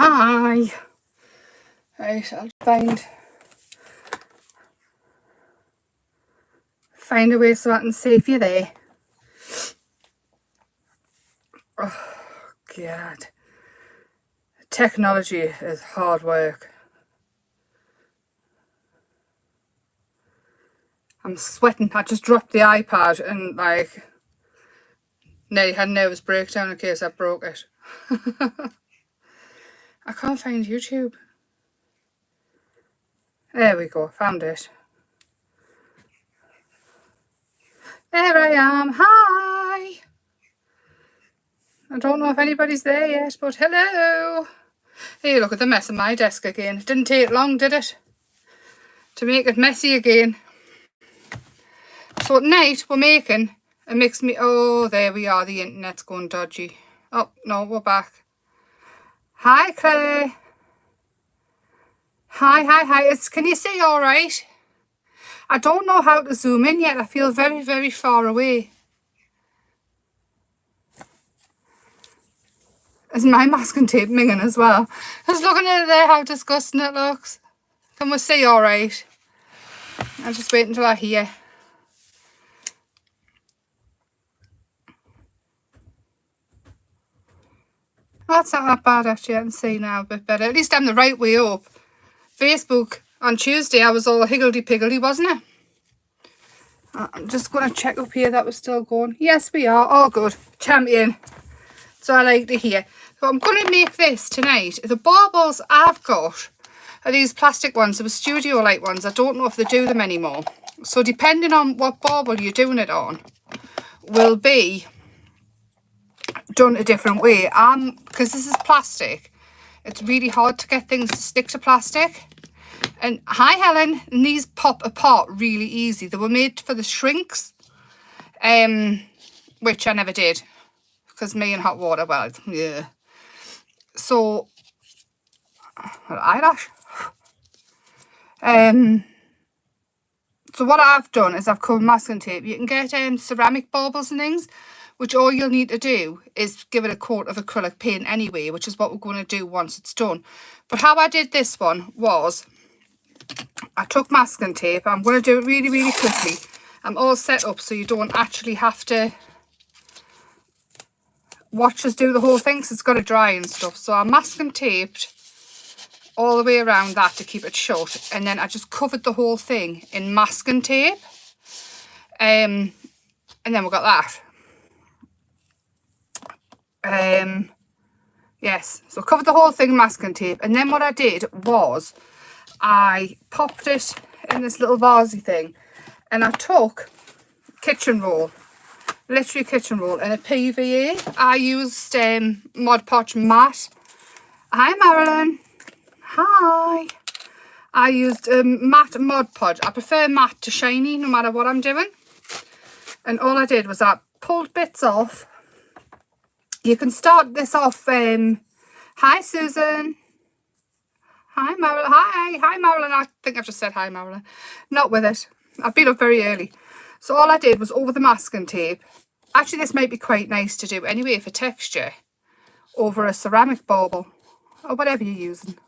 Hi. Right, I'll find a way so I can save you there. Oh, God. Technology is hard work. I'm sweating. I just dropped the iPad and nearly had a nervous breakdown in case I broke it. I can't find YouTube. There we go, found it. There I am. Hi. I don't know if anybody's there yet, but hello. Hey, look at the mess on my desk again. It didn't take long, did it? To make it messy again. So at night we're making a mixed meat. Oh, there we are. The internet's going dodgy. Oh, no, we're back. Hi, Claire. Hi. Can you see all right? I don't know how to zoom in yet. I feel very, very far away. Is my masking tape minging as well? Just looking at it there, how disgusting it looks. Can we see all right? I'll just wait until I hear. That's not that bad actually. I can see now a bit better. At least I'm the right way up. Facebook on Tuesday I was all higgledy-piggledy, wasn't it? I'm just going to check up here that we're still going. Yes, we are. All good. Champion. So I like to hear. So I'm going to make this tonight. The baubles I've got are these plastic ones. They were studio light ones. I don't know if they do them anymore. So depending on what bauble you're doing it on will be done a different way. Because this is plastic, it's really hard to get things to stick to plastic. And hi Helen, and these pop apart really easy. They were made for the shrinks, which I never did because me and hot water, well, yeah. So eyelash. So what I've done is I've covered masking tape. You can get ceramic baubles and things, which all you'll need to do is give it a coat of acrylic paint anyway, which is what we're going to do once it's done. But how I did this one was I took masking tape. I'm going to do it really, really quickly. I'm all set up so you don't actually have to watch us do the whole thing because it's got to dry and stuff. So I masking taped all the way around that to keep it shut, and then I just covered the whole thing in masking tape, and then we got that. Yes, so covered the whole thing in masking tape, and then what I did was I popped it in this little vasey thing, and I took kitchen roll, literally kitchen roll, and a PVA. I used Mod Podge matte. Hi Marilyn. Hi. I used matte Mod Podge. I prefer matte to shiny no matter what I'm doing. And all I did was I pulled bits off. You can start this off. Hi Susan. Hi Marilyn. Hi Marilyn. I think I've just said hi Marilyn. Not with it. I've been up very early. So all I did was over the masking tape. Actually, this might be quite nice to do anyway for texture over a ceramic bauble or whatever you're using.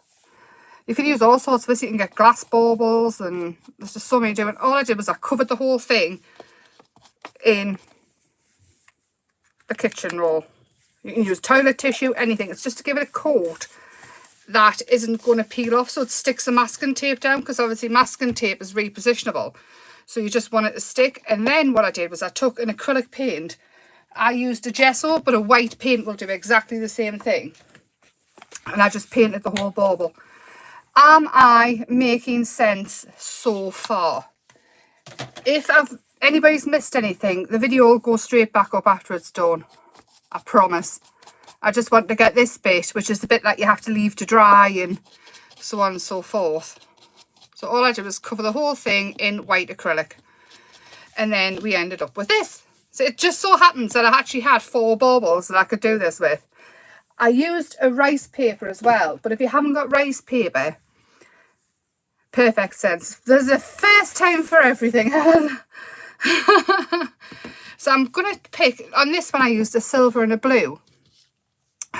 You can use all sorts of this. You can get glass baubles, and there's just so many doing. All I did was I covered the whole thing in the kitchen roll. You can use toilet tissue, anything. It's just to give it a coat that isn't going to peel off, so it sticks the masking tape down, because obviously masking tape is repositionable. So you just want it to stick. And then what I did was I took an acrylic paint. I used a gesso, but a white paint will do exactly the same thing. And I just painted the whole bauble. Am I making sense so far? If anybody's missed anything, the video will go straight back up after it's done. I promise. I just want to get this bit, which is the bit that you have to leave to dry and so on and so forth. So all I did was cover the whole thing in white acrylic. And then we ended up with this. So it just so happens that I actually had 4 baubles that I could do this with. I used a rice paper as well, but if you haven't got rice paper, perfect sense. There's a first time for everything. So I'm going to pick, on this one I used a silver and a blue.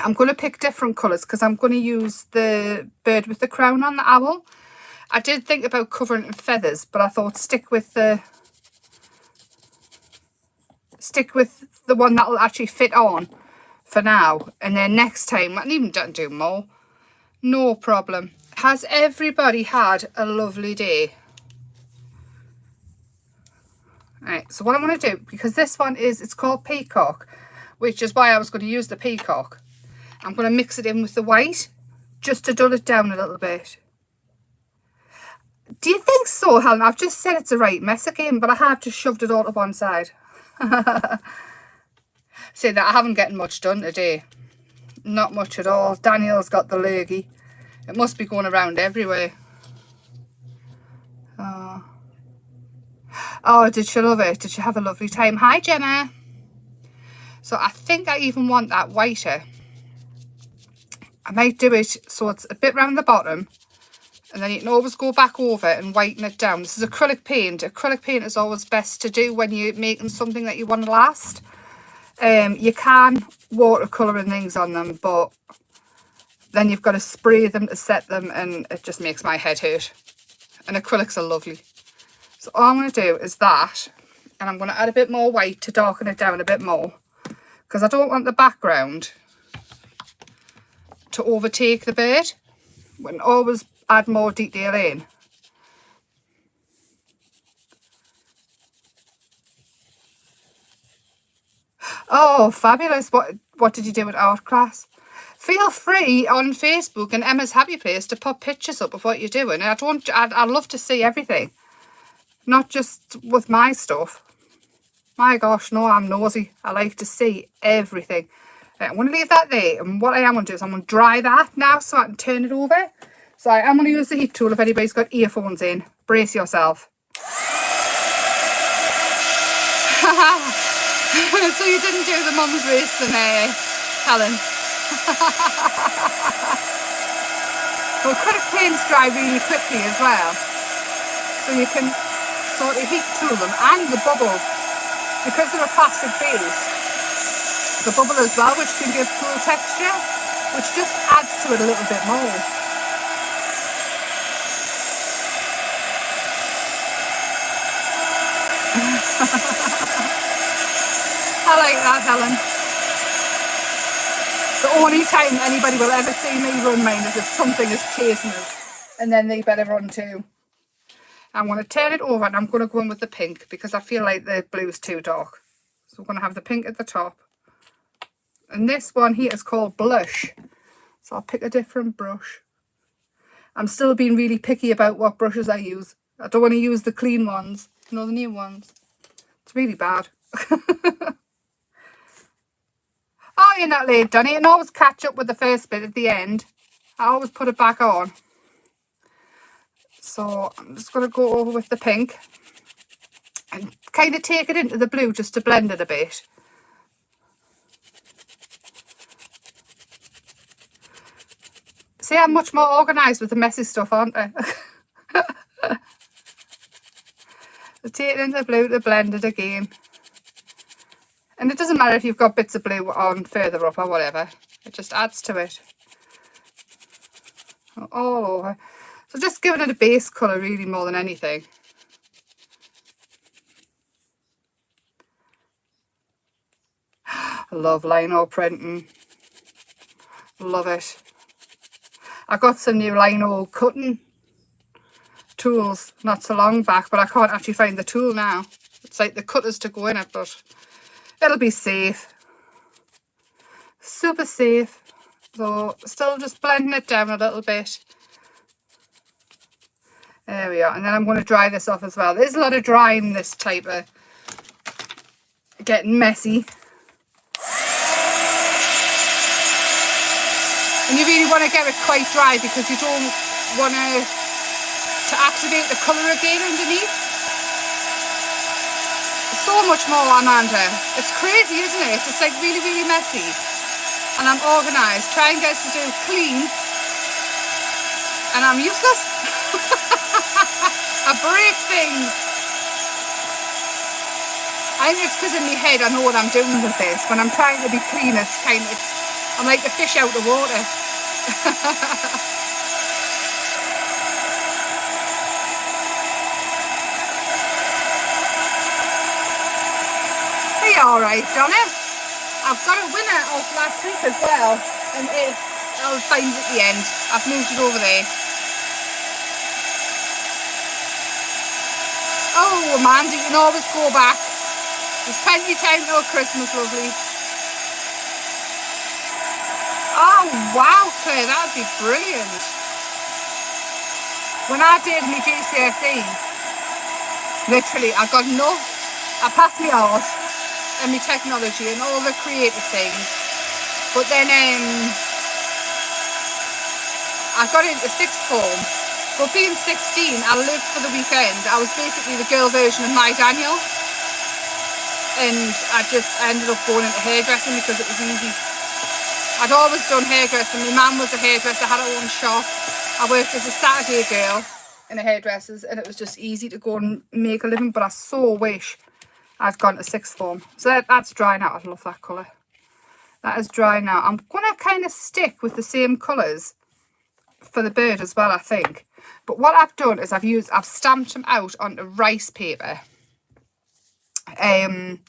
I'm going to pick different colours because I'm going to use the bird with the crown on, the owl. I did think about covering it in feathers, but I thought stick with the one that will actually fit on for now, and then next time I can even do more, no problem. Has everybody had a lovely day? Right, so what I'm going to do, because this one it's called peacock, which is why I was going to use the peacock, I'm going to mix it in with the white just to dull it down a little bit. Do you think so, Helen? I've just said it's a right mess again, but I have just shoved it all to one side. See that I haven't gotten much done today. Not much at all. Daniel's got the lurgy. It must be going around everywhere. Oh, did she love it? Did she have a lovely time? Hi, Gemma. So I think I even want that whiter. I might do it so it's a bit round the bottom, and then you can always go back over and whiten it down. This is acrylic paint. Acrylic paint is always best to do when you're making something that you want to last. You can watercolour and things on them, but then you've got to spray them to set them, and it just makes my head hurt. And acrylics are lovely. So all I'm going to do is that, and I'm going to add a bit more white to darken it down a bit more, because I don't want the background to overtake the bird. We can always add more detail in. Oh, fabulous. What did you do at art class? Feel free on Facebook and Emma's Happy Place to pop pictures up of what you're doing. I'd love to see everything. Not just with my stuff. My gosh, no, I'm nosy. I like to see everything. I'm going to leave that there. And what I am going to do is I'm going to dry that now so I can turn it over. So I am going to use the heat tool if anybody's got earphones in. Brace yourself. So you didn't do the mum's race then, Helen? Well, acrylic paints dry really quickly as well. So you can sort of heat tool them, and the bubble, because they're a plastic base, the bubble as well, which can give cool texture, which just adds to it a little bit more. I like that, Helen. The only time anybody will ever see me run mine is if something is chasing us, and then they better run too. I'm going to turn it over, and I'm going to go in with the pink because I feel like the blue is too dark. So we're going to have the pink at the top. And this one here is called Blush. So I'll pick a different brush. I'm still being really picky about what brushes I use. I don't want to use the clean ones, you know, the new ones. It's really bad. Oh, you're not late, Donny. And always catch up with the first bit at the end. I always put it back on. So I'm just going to go over with the pink and kind of take it into the blue just to blend it a bit. See, I'm much more organised with the messy stuff, aren't I? So take it into the blue to blend it again. And it doesn't matter if you've got bits of blue on further up or whatever. It just adds to it. All over. So just giving it a base colour really more than anything. I love lino printing. Love it. I got some new lino cutting tools not so long back, but I can't actually find the tool now. It's like the cutters to go in it, but it'll be safe. Super safe. So still just blending it down a little bit. There we are. And then I'm going to dry this off as well. There's a lot of drying this type of getting messy. And you really want to get it quite dry because you don't want to activate the colour again underneath. So much more, Amanda. It's crazy, isn't it? It's like really, really messy. And I'm organised. Try and get us to do clean. And I'm useless. I break things. I think it's because in my head I know what I'm doing with this. When I'm trying to be clean, it's kind of... I'm like the fish out of water. Hey, alright, Donna. I've got a winner of last week as well, and I'll find it at the end. I've moved it over there. Oh, Amanda, you can always go back. There's plenty of time till Christmas, lovely. Oh, wow, Claire, that would be brilliant. When I did my GCSEs, literally, I got enough. I passed my art and my technology and all the creative things. But then I got into sixth form. But being 16, I lived for the weekend. I was basically the girl version of my Daniel. And I ended up going into hairdressing because it was easy. I'd always done hairdressing. My mum was a hairdresser, had her own shop. I worked as a Saturday girl in a hairdresser's, and it was just easy to go and make a living. But I so wish I'd gone to sixth form. So that's dry now. I love that colour. That is dry now. I'm going to kind of stick with the same colours for the bird as well, I think. But what I've done is I've stamped them out onto rice paper. And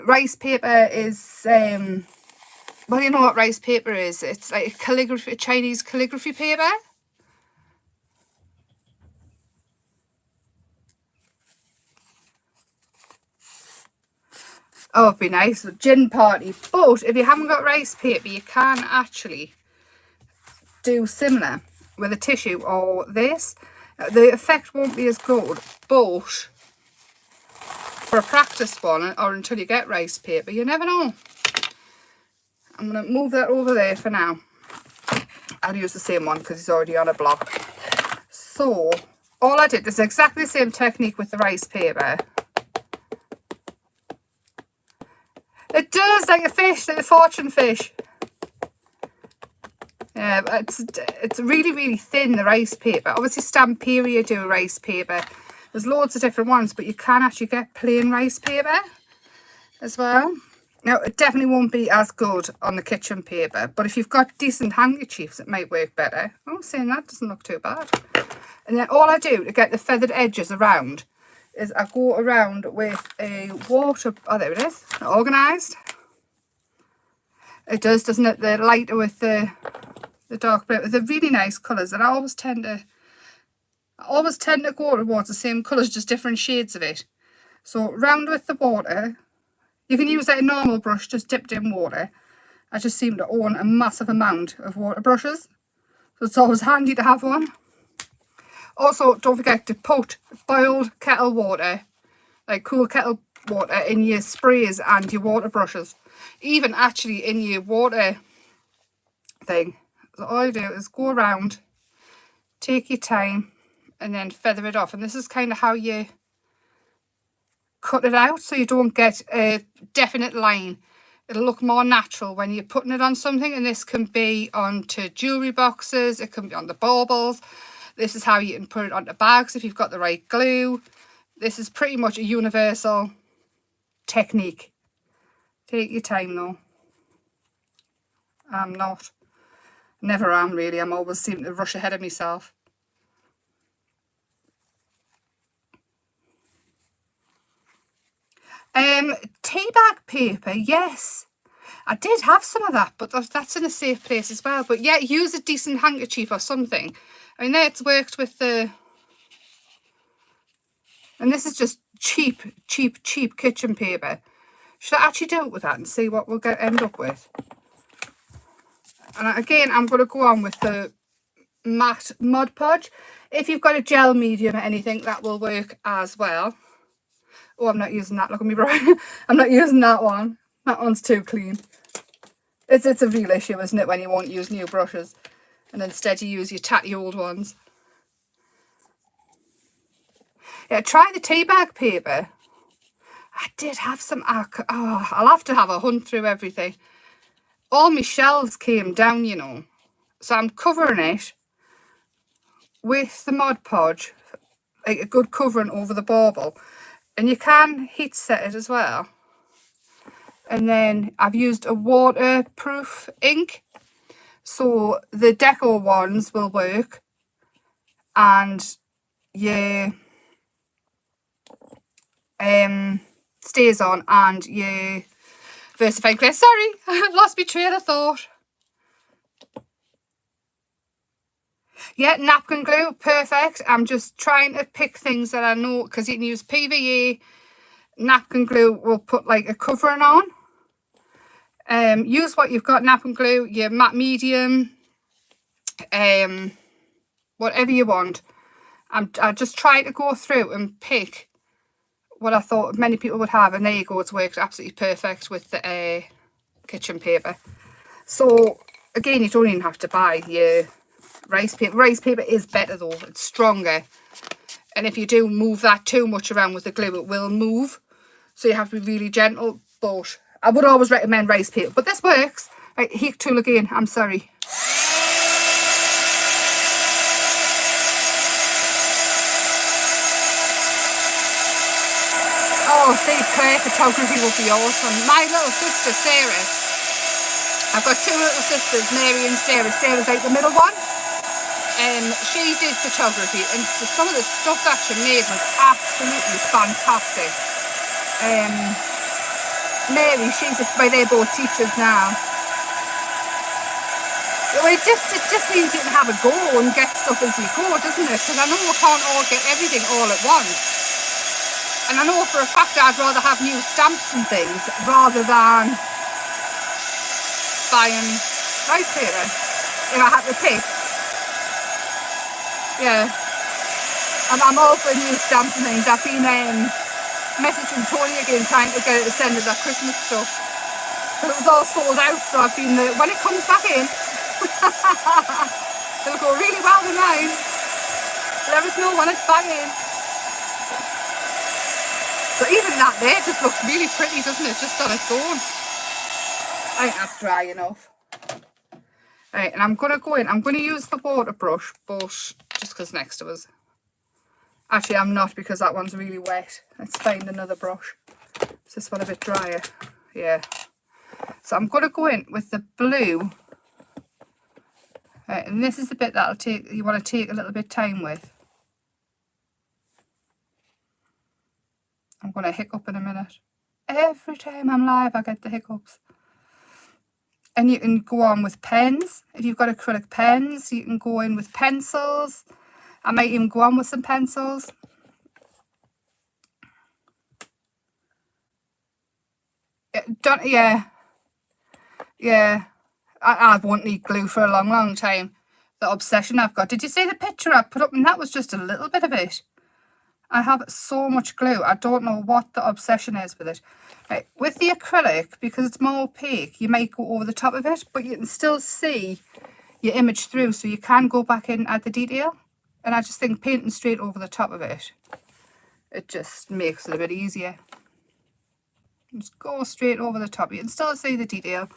rice paper is well, you know what rice paper is. It's like a Chinese calligraphy paper. Oh, it'd be nice with gin party. But if you haven't got rice paper, you can actually do similar with a tissue or this. The effect won't be as good, but for a practice one, or until you get rice paper, you never know. I'm going to move that over there for now. I'll use the same one because it's already on a block. So all I did is exactly the same technique with the rice paper. It does, like a fish, like a fortune fish. Yeah, it's really, really thin, the rice paper. Obviously, Stamperia do rice paper. There's loads of different ones, but you can actually get plain rice paper as well. Now, it definitely won't be as good on the kitchen paper, but if you've got decent handkerchiefs, it might work better. Oh, saying that doesn't look too bad. And then all I do to get the feathered edges around is I go around with a water... Oh, there it is. Organised. It does, doesn't it? The lighter with the dark blue. They're really nice colours, and I always tend to go towards the same colours, just different shades of it. So round with the water. You can use like a normal brush, just dipped in water. I just seem to own a massive amount of water brushes, so it's always handy to have one. Also, don't forget to put boiled kettle water, like cool kettle water, in your sprays and your water brushes. Even actually in your water thing. So all you do is go around, take your time, and then feather it off. And this is kind of how you cut it out, so you don't get a definite line. It'll look more natural when you're putting it on something, and this can be onto jewellery boxes, it can be on the baubles. This is how you can put it onto bags if you've got the right glue. This is pretty much a universal technique. Take your time though. I'm not. Never am really. I'm always seem to rush ahead of myself. Tea bag paper, yes. I did have some of that, but that's in a safe place as well. But yeah, use a decent handkerchief or something. I mean, there it's worked with the... And this is just cheap kitchen paper. Should I actually do it with that and see what we'll end up with? And again, I'm going to go on with the matte Mod Podge. If you've got a gel medium or anything, that will work as well. Oh, I'm not using that. Look at me, bro. I'm not using that one. That one's too clean. It's a real issue, isn't it, when you won't use new brushes and instead you use your tatty old ones. Yeah, try the tea bag paper. I did have some... Oh, I'll have to have a hunt through everything. All my shelves came down, you know. So I'm covering it with the Mod Podge, like a good covering over the bauble. And you can heat set it as well. And then I've used a waterproof ink. So the deco ones will work. And your stays on, and your versified clay. Sorry, I lost my train of thought. Yeah, napkin glue, perfect. I'm just trying to pick things that I know, because you can use PVA. Napkin glue will put like a covering on. Use what you've got, napkin glue, your matte medium, whatever you want. I just try to go through and pick what I thought many people would have, and there you go, it's worked absolutely perfect with the kitchen paper. So again, you don't even have to buy your rice paper. Rice paper is better though, it's stronger, and if you do move that too much around with the glue, it will move, so you have to be really gentle. But I would always recommend rice paper, but this works. Right, heat tool again, I'm sorry. Oh, see, clay photography would be awesome. My little sister Sarah, I've got two little sisters, Mary and Sarah. Sarah's like the middle one. She did photography, and some of the stuff that she made was absolutely fantastic. Mary, they're both teachers now. Well, it just means you can have a go and get stuff as you go, doesn't it? Because I know we can't all get everything all at once. And I know for a fact I'd rather have new stamps and things rather than buying rice paper if I had to pick. Yeah. And I'm all for new stamps and things. I've been messaging Tony again trying to get her to send us that Christmas stuff. But it was all sold out, so I've been, when it comes back in, it'll go really well with mine. Let us know when it's back in. So even that there just looks really pretty, doesn't it? Just on its own. I think that's dry enough. Right, and I'm going to go in. I'm going to use the water brush, but just because next to us. Actually, I'm not, because that one's really wet. Let's find another brush. Is this one a bit drier? Yeah. So I'm going to go in with the blue. Right, and this is the bit that'll you want to take a little bit of time with. I'm going to hiccup in a minute. Every time I'm live, I get the hiccups. And you can go on with pens. If you've got acrylic pens, you can go in with pencils. I might even go on with some pencils. Yeah. I won't need glue for a long, long time. The obsession I've got. Did you see the picture I put up? And that was just a little bit of it. I have so much glue. I don't know what the obsession is with it. Right, with the acrylic, because it's more opaque, you might go over the top of it, but you can still see your image through, so you can go back in and add the detail. And I just think painting straight over the top of it, it just makes it a bit easier. Just go straight over the top. You can still see the detail.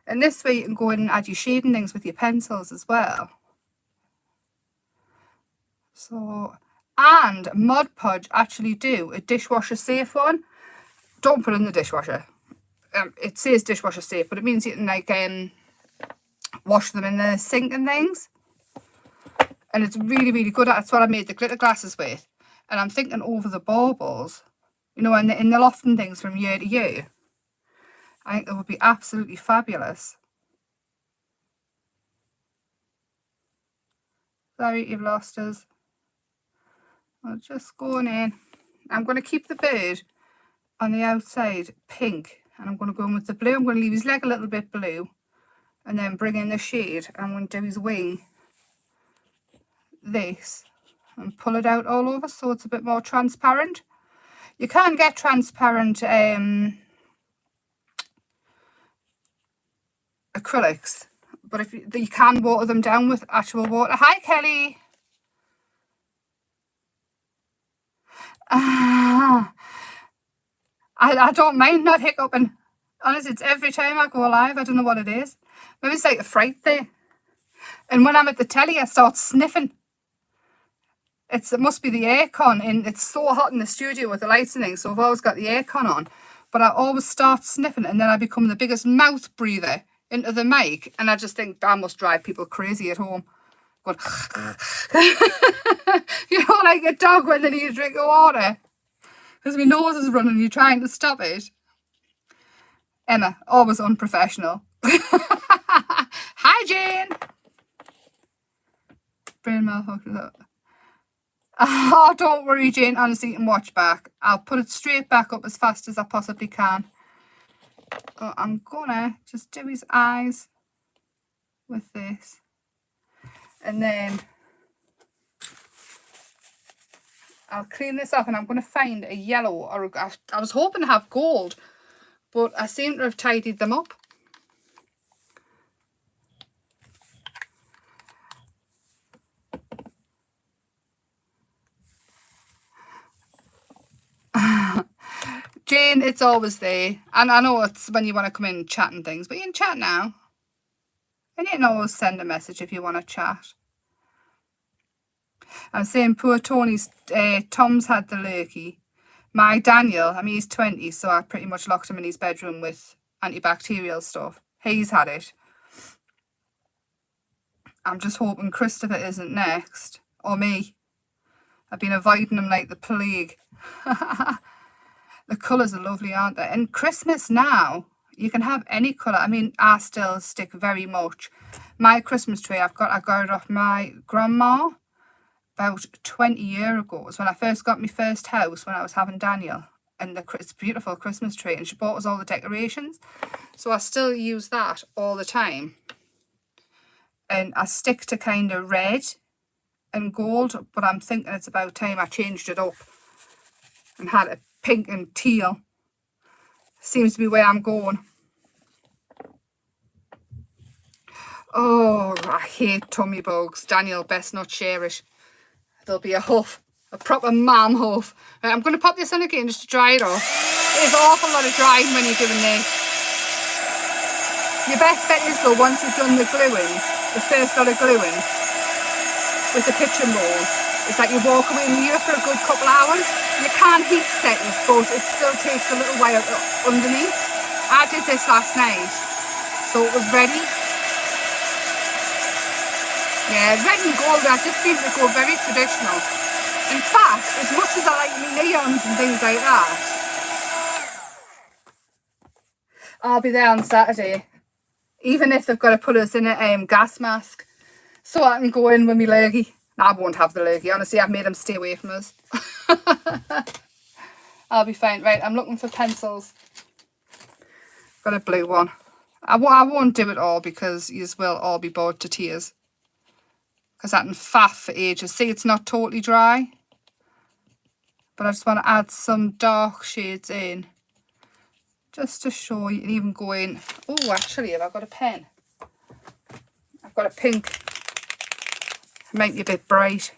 And this way you can go in and add your shading things with your pencils as well. So... And Mod Podge actually do a dishwasher safe one. Don't put it in the dishwasher. It says dishwasher safe, but it means you can like wash them in the sink and things. And it's really, really good. That's what I made the glitter glasses with. And I'm thinking over the baubles, you know, in the loft and things from year to year. I think it would be absolutely fabulous. Sorry, you've lost us. I'm just going in. I'm going to keep the bird on the outside pink, and I'm going to go in with the blue. I'm going to leave his leg a little bit blue, and then bring in the shade. I'm going to do his wing this and pull it out all over so it's a bit more transparent. You can get transparent acrylics, but if you can water them down with actual water. Hi Kelly. I don't mind not hiccuping. Honestly, it's every time I go live. I don't know what it is. Maybe it's like a fright thing. And when I'm at the telly, I start sniffing. It must be the aircon, and it's so hot in the studio with the lights and things, so I've always got the aircon on. but I always start sniffing and then I become the biggest mouth breather into the mic, and I just think that must drive people crazy at home. Going, you know, like a dog when they need a drink of water because my nose is running, you're trying to stop it. Emma, always unprofessional. Hi, Jane. Brain malfunction. Oh, don't worry, Jane. Honestly, you can watch back. I'll put it straight back up as fast as I possibly can. Oh, I'm gonna just do his eyes with this. And then I'll clean this off, and I'm going to find a yellow, or I was hoping to have gold, but I seem to have tidied them up. Jane, it's always there. And I know it's when you want to come in and chat and things, but you can chat now. And you can always send a message if you want to chat. I'm saying poor Tony's, Tom's had the lurky. My Daniel, I mean, he's 20, so I pretty much locked him in his bedroom with antibacterial stuff. He's had it. I'm just hoping Christopher isn't next. Or me. I've been avoiding him like the plague. The colours are lovely, aren't they? And Christmas now, you can have any colour. I mean, I still stick very much. My Christmas tree, I got it off my grandma about 20 years ago. It was when I first got my first house when I was having Daniel. And it's a beautiful Christmas tree. And she bought us all the decorations. So I still use that all the time. And I stick to kind of red and gold. But I'm thinking it's about time I changed it up and had a pink and teal. Seems to be where I'm going. Oh, I hate tummy bugs. Daniel, best not share it. There'll be a huff, a proper mom huff. Right, I'm going to pop this on again just to dry it off. There's an awful lot of drying when you're doing this. Your best bet is though, once you've done the gluing, the first lot of gluing with the kitchen roll, it's like you walk away in here for a good couple hours. You can't heat set it, but it still takes a little while underneath. I did this last night, so it was ready. Yeah, red and gold, I just seem to go very traditional. In fact, as much as I like my neons and things like that, I'll be there on Saturday. Even if they've got to put us in a gas mask, so I can go in with my lurgy. I won't have the lurgy, honestly, I've made them stay away from us. I'll be fine. Right, I'm looking for pencils. Got a blue one. I won't do it all because you will all be bored to tears. Because I can faff for ages. See, it's not totally dry. But I just want to add some dark shades in. Just to show you, and even go in. Oh, actually, have I got a pen? I've got a pink. Might be a bit bright.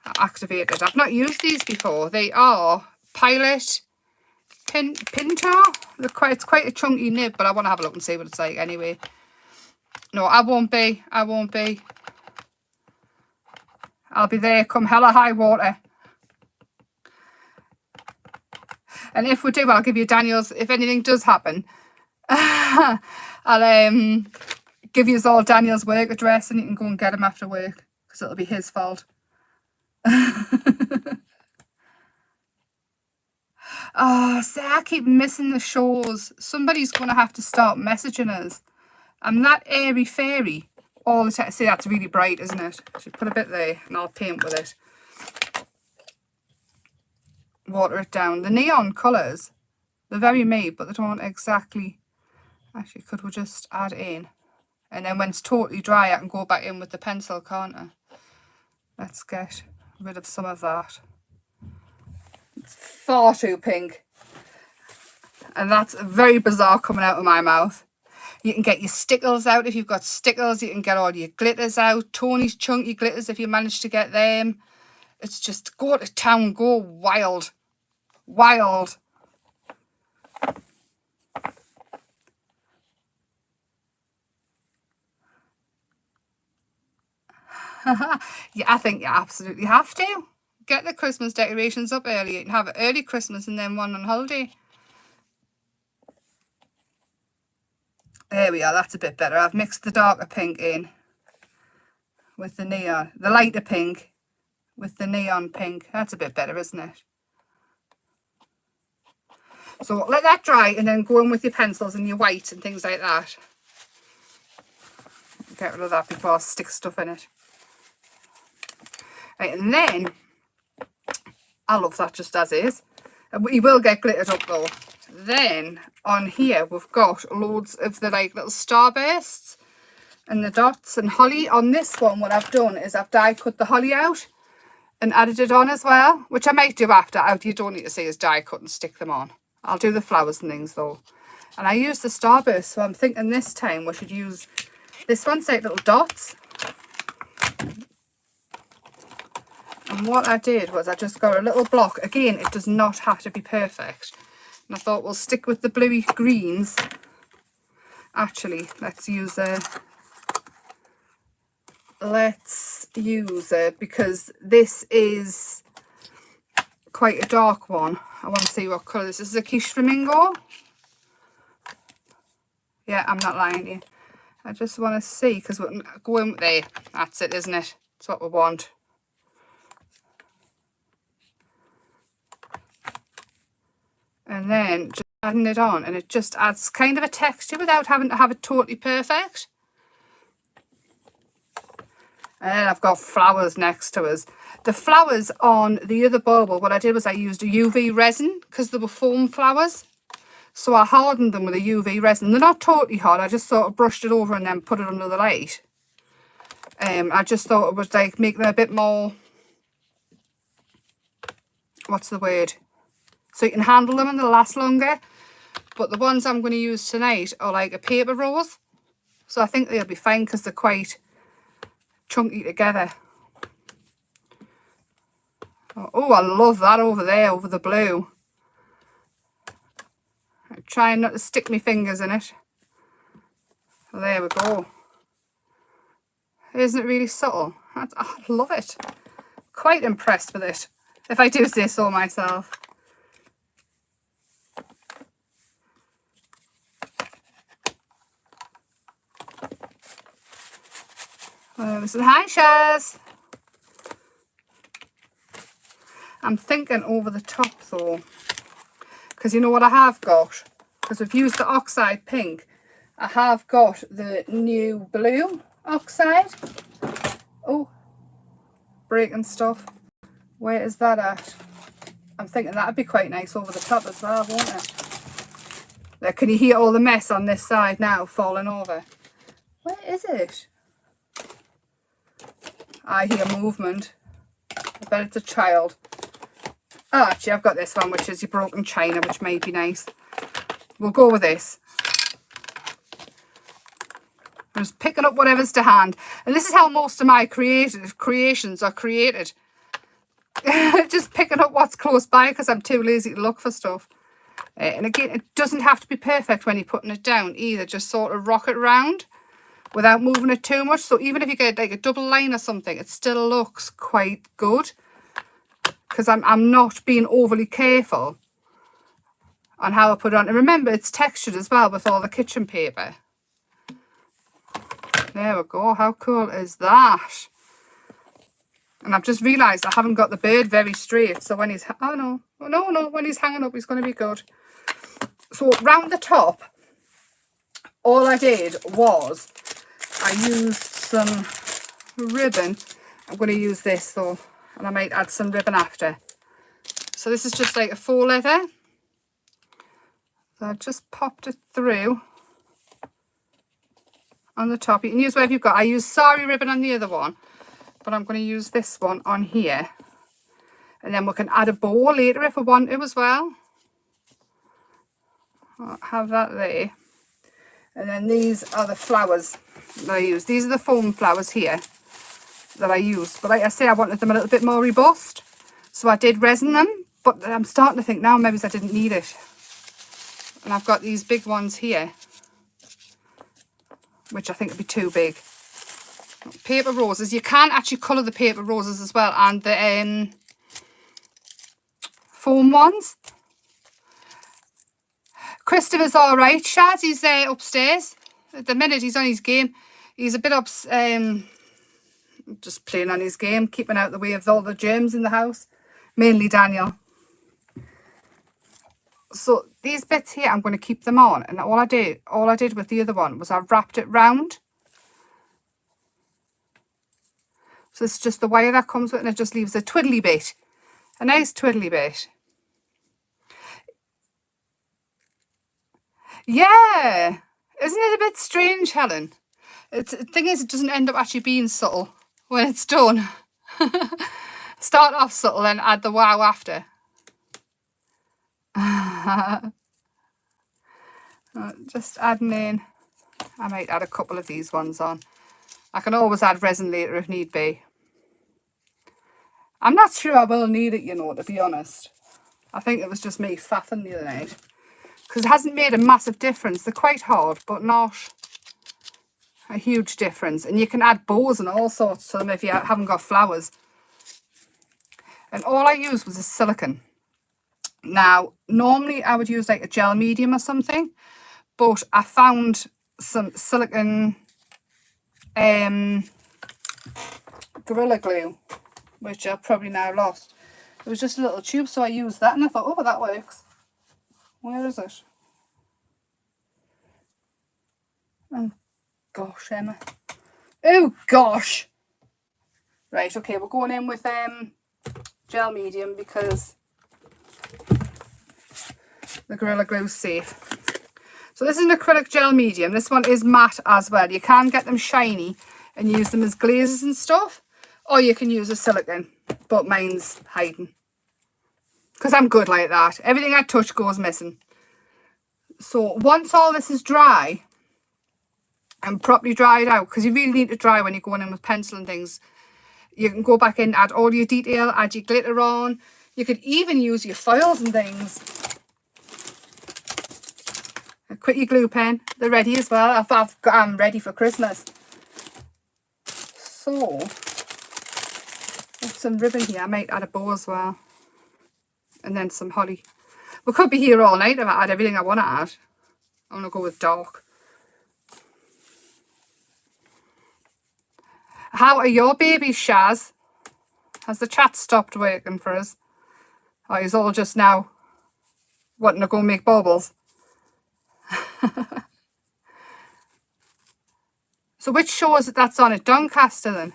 I'll activate it. I've not used these before. They are Pilot Pintar. It's quite a chunky nib, but I want to have a look and see what it's like anyway. No, I won't be. I won't be. I'll be there come hell or high water. And if we do, I'll give you Daniel's, if anything does happen, I'll give you all Daniel's work address and you can go and get him after work because it'll be his fault. Oh, see, I keep missing the shows. Somebody's going to have to start messaging us. I'm that airy-fairy all the time. See, that's really bright, isn't it? I should put a bit there and I'll paint with it. Water it down. The neon colours, they're very me, but they don't exactly... Actually, could we just add in? And then when it's totally dry, I can go back in with the pencil, can't I? Let's get rid of some of that. It's far too pink. And that's very bizarre coming out of my mouth. You can get your stickles out if you've got stickles. You can get all your glitters out. Tony's chunky glitters if you manage to get them. It's just go to town, go wild. Wild. Yeah, I think you absolutely have to. Get the Christmas decorations up early. You can have it early Christmas and then one on holiday. There we are, that's a bit better. I've mixed the darker pink in with the neon, the lighter pink with the neon pink. That's a bit better, isn't it? So let that dry and then go in with your pencils and your white and things like that. Get rid of that before I stick stuff in it. Right, and then, I love that just as is. You will get glittered up though. Then, on here, we've got loads of the like little starbursts and the dots and holly. On this one, what I've done is I've die cut the holly out and added it on as well, which I might do after. You don't need to see us die cut and stick them on. I'll do the flowers and things though. And I use the starburst, so I'm thinking this time we should use this one's like little dots. And what I did was I just got a little block. Again, it does not have to be perfect. And I thought we'll stick with the bluey greens. Actually, let's use it because this is quite a dark one. I want to see what colour this is. This is a quiche flamingo. Yeah, I'm not lying to you. I just want to see because we're going there. That's it, isn't it? That's what we want. And then just adding it on, and it just adds kind of a texture without having to have it totally perfect. And then I've got flowers next to us. The flowers on the other bauble, what I did was I used a UV resin because they were foam flowers. So I hardened them with a UV resin. They're not totally hard. I just sort of brushed it over and then put it under the light. I just thought it would like make them a bit more, what's the word? So you can handle them and they'll last longer. But the ones I'm going to use tonight are like a paper rose. So I think they'll be fine because they're quite chunky together. Oh, I love that over there, over the blue. I'm trying not to stick my fingers in it. Well, there we go. Isn't it really subtle? I love it. Quite impressed with it, if I do say so myself. So hi, Shaz. I'm thinking over the top though, because you know what I have got? Because we've used the oxide pink. I have got the new blue oxide. Oh, breaking stuff. Where is that at? I'm thinking that'd be quite nice over the top as well, won't it? There, can you hear all the mess on this side now falling over? Where is it? I hear movement. I bet it's a child. Oh, actually, I've got this one, which is your broken china, which may be nice. We'll go with this. I'm just picking up whatever's to hand. And this is how most of my creations are created. Just picking up what's close by because I'm too lazy to look for stuff. And again, it doesn't have to be perfect when you're putting it down either. Just sort of rock it around without moving it too much. So even if you get like a double line or something, it still looks quite good. Because I'm not being overly careful on how I put it on. And remember, it's textured as well with all the kitchen paper. There we go. How cool is that? And I've just realised I haven't got the bird very straight. So when he's... Oh, no. When he's hanging up, he's going to be good. So round the top, all I did was I used some ribbon. I'm going to use this, though. And I might add some ribbon after. So this is just like a faux leather. So I just popped it through on the top. You can use whatever you've got. I used sari ribbon on the other one, but I'm going to use this one on here. And then we can add a bow later if we want to as well. I'll have that there. And then these are the flowers that I use. These are the foam flowers here that I used. But like I say, I wanted them a little bit more robust. So I did resin them. But I'm starting to think now maybe I didn't need it. And I've got these big ones here, which I think would be too big. Paper roses. You can actually colour the paper roses as well. And the foam ones. Christopher's all right. Shazzy's there upstairs. At the minute he's on his game. He's a bit just playing on his game, keeping out the way of all the germs in the house. Mainly Daniel. So these bits here, I'm going to keep them on. And all I did with the other one was I wrapped it round. So it's just the wire that comes with it, and it just leaves a twiddly bit. A nice twiddly bit. Yeah. Isn't it a bit strange, Helen? The thing is, it doesn't end up actually being subtle when it's done. Start off subtle and add the wow after. Just adding in. I might add a couple of these ones on. I can always add resin later if need be. I'm not sure I will need it, you know, to be honest. I think it was just me faffing the other night. Because it hasn't made a massive difference. They're quite hard, but not a huge difference. And you can add bows and all sorts to them if you haven't got flowers. And all I used was a silicone. Now, normally I would use like a gel medium or something. But I found some silicone Gorilla Glue, which I've probably now lost. It was just a little tube, so I used that and I thought, oh, that works. Where is it? Oh, gosh, Emma. Oh, gosh. Right, okay, we're going in with gel medium because the Gorilla Glue's safe. So this is an acrylic gel medium. This one is matte as well. You can get them shiny and use them as glazes and stuff. Or you can use a silicone, but mine's hiding. Because I'm good like that. Everything I touch goes missing. So once all this is dry and properly dried out, because you really need to dry when you're going in with pencil and things, you can go back in, add all your detail, add your glitter on. You could even use your foils and things. A quickie glue pen, they're ready as well. I'm ready for Christmas. So, with some ribbon here, I might add a bow as well. And then some holly. We could be here all night if I add everything I want to add. I'm going to go with dark. How are your babies, Shaz? Has the chat stopped working for us? Or is all just now wanting to go make baubles? So which show is it that's on it? Doncaster then?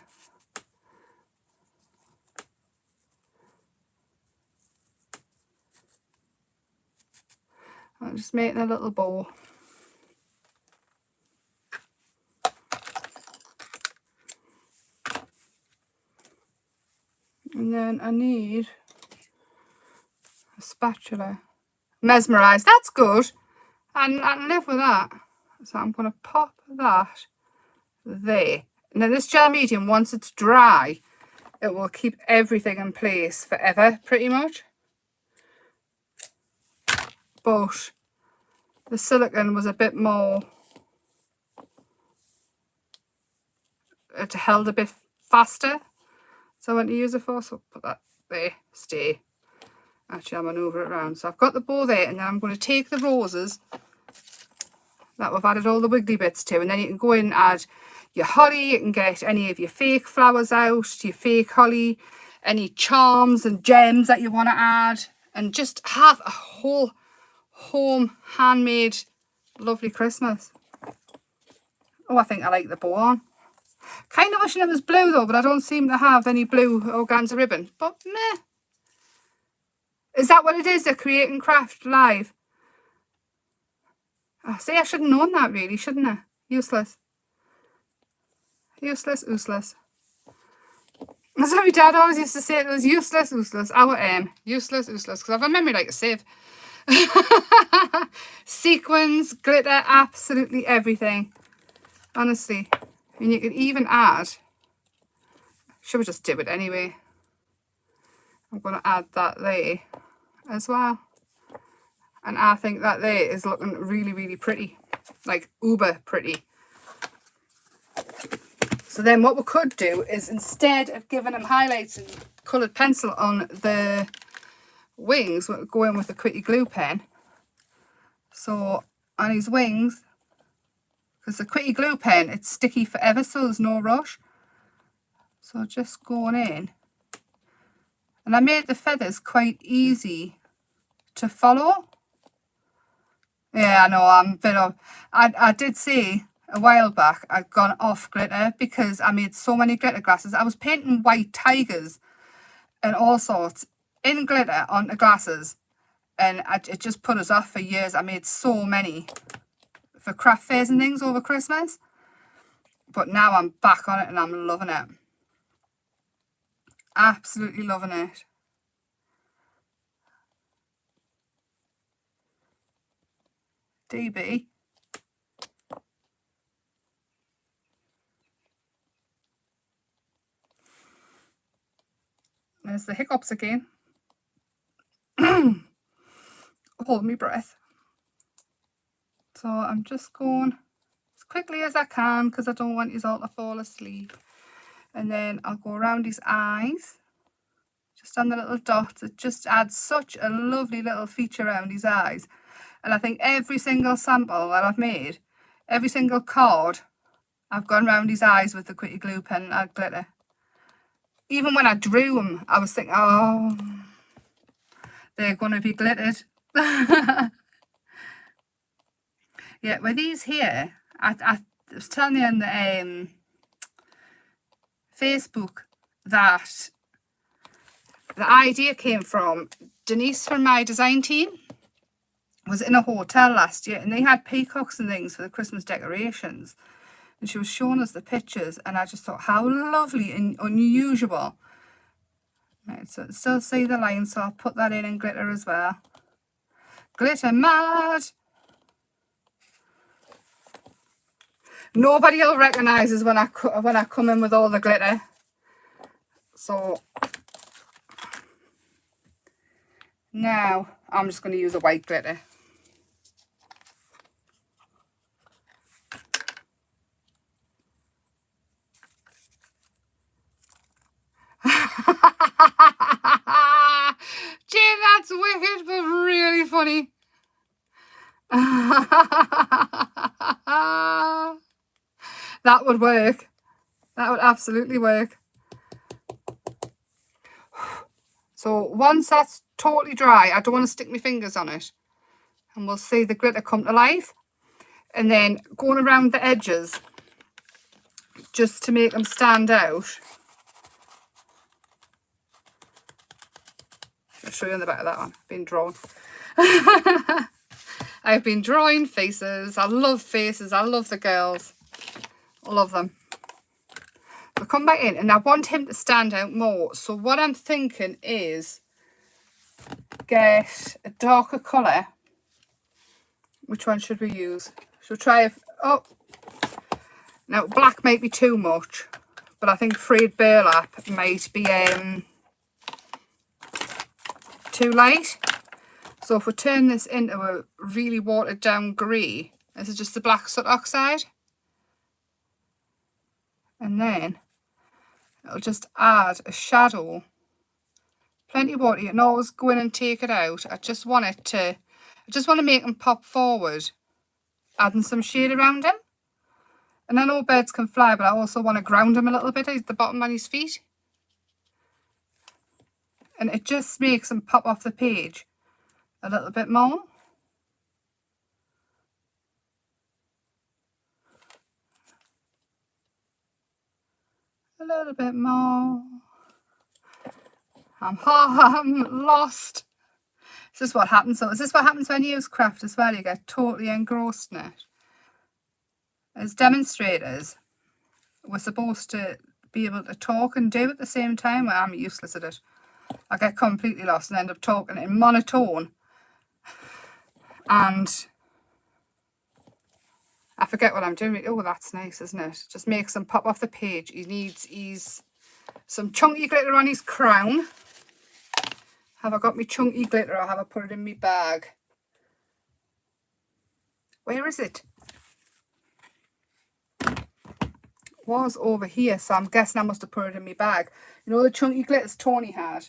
I'm just making a little bow. And then I need a spatula. Mesmerised, that's good. And I can live with that. So I'm going to pop that there. Now this gel medium, once it's dry, it will keep everything in place forever, pretty much. But the silicone was a bit more, it held a bit faster. So I want to use it for, so put that there, stay. Actually, I'm going to manoeuvre it around. So I've got the bow there, and then I'm going to take the roses that we've added all the wiggly bits to, and then you can go in and add your holly. You can get any of your fake flowers out, your fake holly, any charms and gems that you want to add, and just have a whole home handmade lovely Christmas. Oh, I think I like the bow on. Kind of wishing it was blue though, but I don't seem to have any blue organza ribbon. But meh. Is that what it is? The Create and Craft Live? Oh, see, I should have known that really, shouldn't I? Useless. Useless, useless. That's what my dad always used to say. It was useless, useless. Our aim. Useless, useless. Because I have a memory like a sieve. Sequins, glitter, absolutely everything. Honestly. And you could even add, should we just do it anyway? I'm going to add that there as well. And I think that there is looking really, really pretty. Like uber pretty. So then what we could do is, instead of giving them highlights and coloured pencil on the wings, we'll go in with a quickie glue pen. So on his wings, because the Quickie glue pen, it's sticky forever, so there's no rush. So just going in. And I made the feathers quite easy to follow. Yeah, I know, I'm a bit of... I did say a while back I'd gone off glitter because I made so many glitter glasses. I was painting white tigers and all sorts in glitter onto glasses. And it just put us off for years. I made so many for craft fairs and things over Christmas. But now I'm back on it and I'm loving it. Absolutely loving it. DB. There's the hiccups again. Hold my breath. So I'm just going as quickly as I can because I don't want you all to fall asleep. And then I'll go around his eyes. Just on the little dots. It just adds such a lovely little feature around his eyes. And I think every single sample that I've made, every single card, I've gone round his eyes with the Quickie glue pen and add glitter. Even when I drew them, I was thinking, oh, they're going to be glittered. Yeah, with these here, I was telling you on the Facebook that the idea came from Denise from my design team. Was in a hotel last year and they had peacocks and things for the Christmas decorations. And she was showing us the pictures and I just thought how lovely and unusual. Right, so still see the line, so I'll put that in glitter as well. Glitter mad! Nobody will recognise when I come in with all the glitter. So now I'm just going to use a white glitter. Jane, that's wicked but really funny. That would work. That would absolutely work. So once that's totally dry, I don't want to stick my fingers on it. And we'll see the glitter come to life. And then going around the edges, just to make them stand out. I'll show you on the back of that one. Been drawn. I've been drawing faces. I love faces. I love the girls. I love them. I'll come back in and I want him to stand out more. So what I'm thinking is get a darker colour. Which one should we use? Should we try oh, now black might be too much, but I think frayed burlap might be too light. So if we turn this into a really watered down grey, this is just the black soot oxide. And then it'll just add a shadow. Plenty of water. You can always go in and take it out. I just want to make them pop forward. Adding some shade around him. And I know birds can fly, but I also want to ground him a little bit at the bottom on his feet. And it just makes him pop off the page a little bit more. A little bit more. I'm lost. This is what happens. So is this what happens when you use craft as well? You get totally engrossed in it. As demonstrators, we're supposed to be able to talk and do at the same time. Well, I'm useless at it. I get completely lost and end up talking in monotone. And I forget what I'm doing. Oh, that's nice, isn't it? Just makes him pop off the page. He needs some chunky glitter on his crown. Have I got my chunky glitter or have I put it in my bag? Where is it? It was over here, so I'm guessing I must have put it in my bag. You know the chunky glitters Tony had?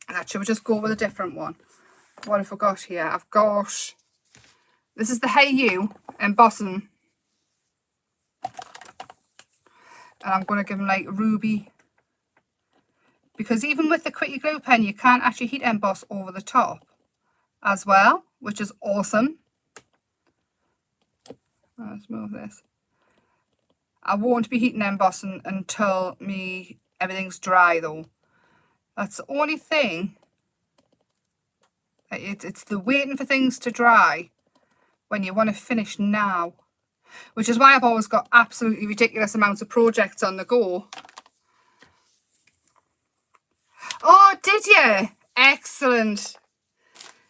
Actually, we'll just go with a different one. What have I got here? I've got... This is the Hey You embossing And I'm going to give them like ruby. Because even with the Quickie Glue pen, you can actually heat emboss over the top as well, which is awesome. Let's move this. I won't be heating embossing until everything's dry though. That's the only thing. It's the waiting for things to dry when you want to finish now. Which is why I've always got absolutely ridiculous amounts of projects on the go. Oh, did you? Excellent.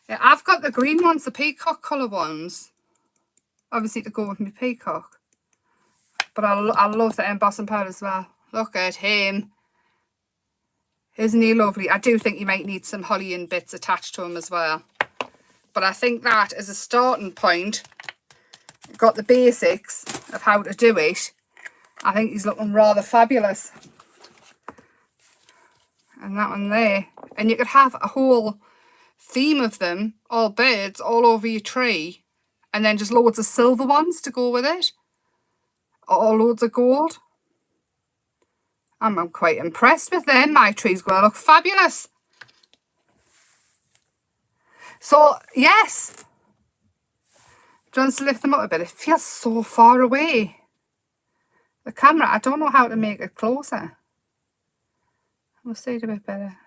Yeah, I've got the green ones, the peacock colour ones. Obviously to go with my peacock. But I love the embossing powder as well. Look at him. Isn't he lovely? I do think you might need some holly and bits attached to him as well. But I think that as a starting point, got the basics of how to do it. I think he's looking rather fabulous. And that one there. And you could have a whole theme of them, all birds, all over your tree. And then just loads of silver ones to go with it. Or loads of gold. I'm quite impressed with them. My tree's going to look fabulous. So, yes. Do you want to lift them up a bit? It feels so far away. The camera, I don't know how to make it closer. We'll see it a bit better.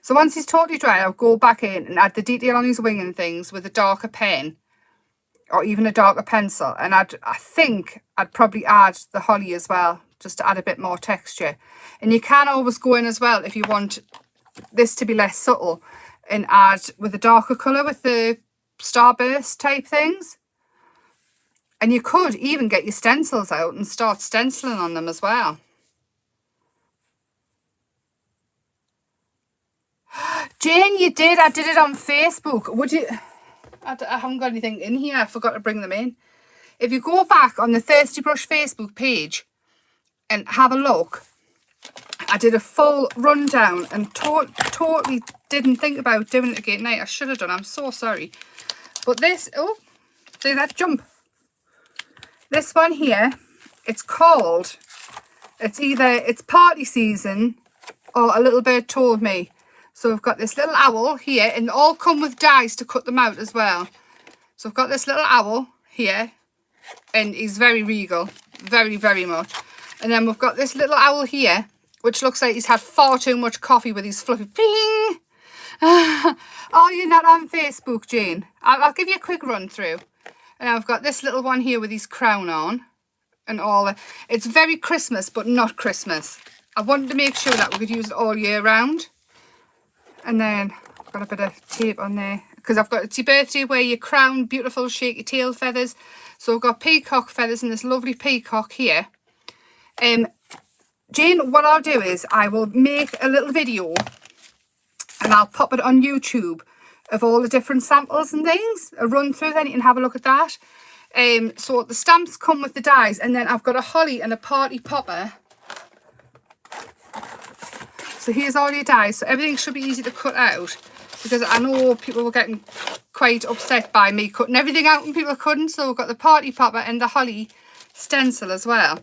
So once he's totally dry, I'll go back in and add the detail on his wing and things with a darker pen. Or even a darker pencil. And I think I'd probably add the holly as well, just to add a bit more texture. And you can always go in as well if you want this to be less subtle and add with a darker colour with the starburst type things. And you could even get your stencils out and start stenciling on them as well. Jane, you did. I did it on Facebook. Would you... I haven't got anything in here. I forgot to bring them in. If you go back on the Thirsty Brush Facebook page and have a look, I did a full rundown and totally didn't think about doing it again. Now, I should have done. I'm so sorry. But this... Oh, see that jump? This one here, it's called... It's Party Season or A Little Bird Told Me. So we've got this little owl here, and all come with dies to cut them out as well. So I've got this little owl here, and he's very regal, very, very much. And then we've got this little owl here, which looks like he's had far too much coffee with his fluffy ping. Oh, you're not on Facebook, Jane? I'll give you a quick run through. And I've got this little one here with his crown on, and all. It's very Christmas, but not Christmas. I wanted to make sure that we could use it all year round. And then I've got a bit of tape on there because I've got It's Your Birthday, Wear Your Crown, Beautiful, Shake Your Tail feathers. So I've got peacock feathers and this lovely peacock here. Jane, what I'll do is I will make a little video and I'll pop it on YouTube of all the different samples and things. A run through, then you can have a look at that. So the stamps come with the dies, and then I've got a holly and a party popper. So here's all your dies. So everything should be easy to cut out, because I know people were getting quite upset by me cutting everything out and people couldn't. So we've got the party popper and the holly stencil as well.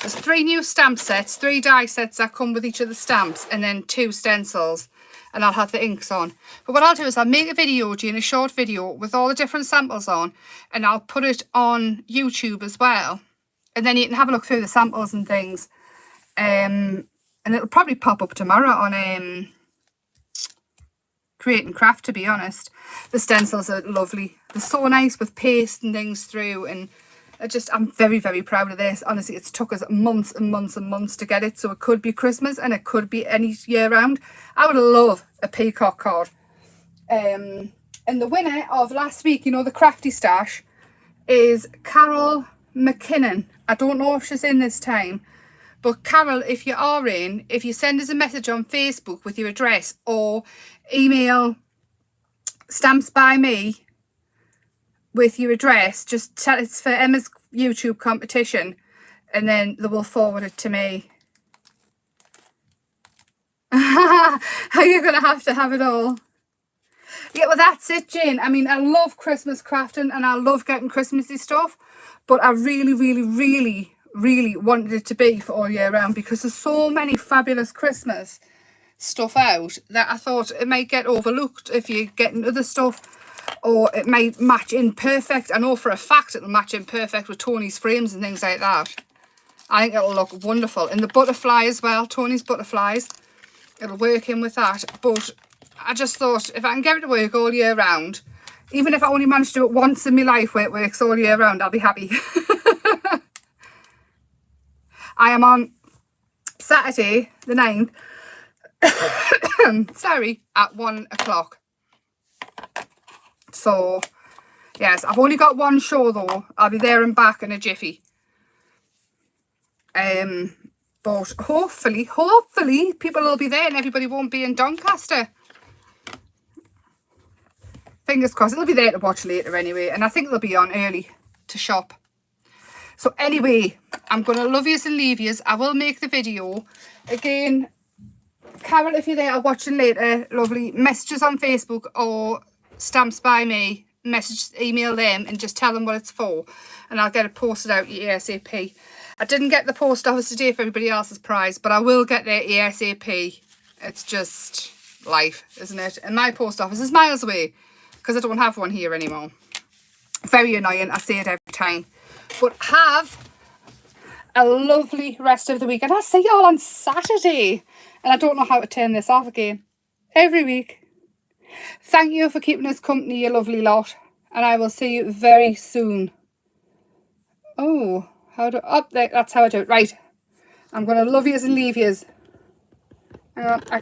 There's 3 new stamp sets, 3 die sets that come with each of the stamps, and then 2 stencils, and I'll have the inks on. But what I'll do is I'll make a video, Jane, a short video with all the different samples on, and I'll put it on YouTube as well, and then you can have a look through the samples and things. And it'll probably pop up tomorrow on Create and Craft, to be honest. The stencils are lovely. They're so nice with paste and things through, and I'm very, very proud of this. Honestly, it's took us months and months and months to get it, so it could be Christmas and it could be any year round. I would love a peacock card. And the winner of last week, you know, the Crafty Stash, is Carol McKinnon. I don't know if she's in this time. But Carol, if you are in, if you send us a message on Facebook with your address or email Stamps by Me with your address, just tell it's for Emma's YouTube competition, and then they will forward it to me. You're going to have it all. Yeah, well, that's it, Jane. I mean, I love Christmas crafting and I love getting Christmassy stuff, but I really, really, really really wanted it to be for all year round, because there's so many fabulous Christmas stuff out that I thought it might get overlooked if you're getting other stuff, or it might match in perfect. I know for a fact it'll match in perfect with Tony's frames and things like that. I think it'll look wonderful. And the butterfly as well, Tony's butterflies, it'll work in with that. But I just thought, if I can get it to work all year round, even if I only manage to do it once in my life where it works all year round, I'll be happy. I am on Saturday the 9th, sorry, at 1 o'clock. So, yes, I've only got one show though. I'll be there and back in a jiffy. But hopefully people will be there and everybody won't be in Doncaster. Fingers crossed. It'll be there to watch later anyway, and I think they'll be on early to shop. So anyway, I'm going to love yous and leave yous. I will make the video. Again, Carol, if you're there watching later, lovely, messages on Facebook or stamps by me, email them and just tell them what it's for, and I'll get it posted out ASAP. I didn't get the post office today for everybody else's prize, but I will get there ASAP. It's just life, isn't it? And my post office is miles away because I don't have one here anymore. Very annoying, I say it every time. But have a lovely rest of the week, and I'll see you all on Saturday. And I don't know how to turn this off again. Every week. Thank you for keeping us company, you lovely lot. And I will see you very soon. Oh, how do... Up there, that's how I do it. Right. I'm going to love yous and leave yous. Hang on.